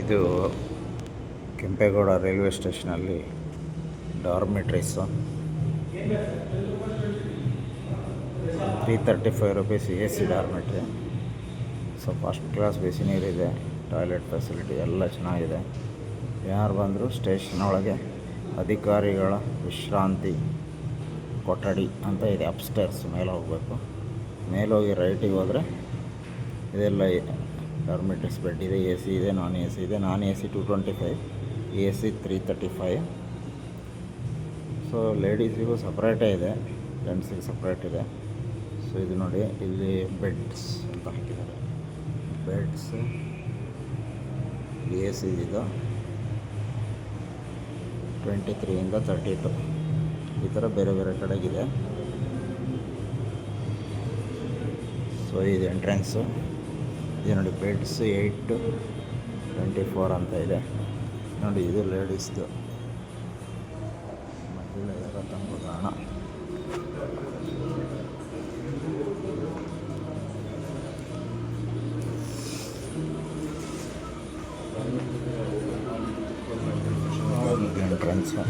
ಇದು ಕೆಂಪೇಗೌಡ ರೈಲ್ವೆ ಸ್ಟೇಷನಲ್ಲಿ dormitories 335 rupees A C dormitory. So first class ಬಿಸಿ ನೀರಿದೆ, ಟಾಯ್ಲೆಟ್ ಫೆಸಿಲಿಟಿ ಎಲ್ಲ ಚೆನ್ನಾಗಿದೆ. ಯಾರು ಬಂದರೂ ಸ್ಟೇಷನ್ ಒಳಗೆ ಅಧಿಕಾರಿಗಳ ವಿಶ್ರಾಂತಿ ಕೊಠಡಿ ಅಂತ ಇದೆ. ಅಪ್ಸ್ಟೇರ್ಸ್ ಮೇಲೆ ಹೋಗಬೇಕು. ಮೇಲೋಗಿ ರೈಟಿಗೆ ಹೋದರೆ ಇದೆಲ್ಲ ಡಾರ್ಮೆಟ್ರೀಸ್ ಬೆಡ್ ಇದೆ. ಎ ಸಿ ಇದೆ, ನಾನ್ ಎ ಸಿ ಇದೆ. Non A C 225, A C 335. So ಲೇಡೀಸಿಗೂ ಸಪ್ರೇಟೇ ಇದೆ, ಜೆಂಟ್ಸಿಗೆ ಸಪ್ರೇಟ್ ಇದೆ. ಸೊ ಇದು ನೋಡಿ, ಇಲ್ಲಿ ಬೆಡ್ಸ್ ಅಂತ ಹಾಕಿದ್ದಾರೆ. ಬೆಡ್ಸ್ ಎ ಸಿ ಇದು 23ಇಂದ 32 ಈ ಥರ ಬೇರೆ ಬೇರೆ ಕಡೆಗಿದೆ. ಸೊ ಇದು ಎಂಟ್ರೆನ್ಸು. ಇದು ನೋಡಿ, ಬೆಡ್ಸ್ 8-24 ಅಂತ ಇದೆ ನೋಡಿ. ಇದು ಲೇಡೀಸ್ದು, ಮಹಿಳೆಯರ ತಂಗುದಾಣ. ಎಂಟ್ರೆನ್ಸು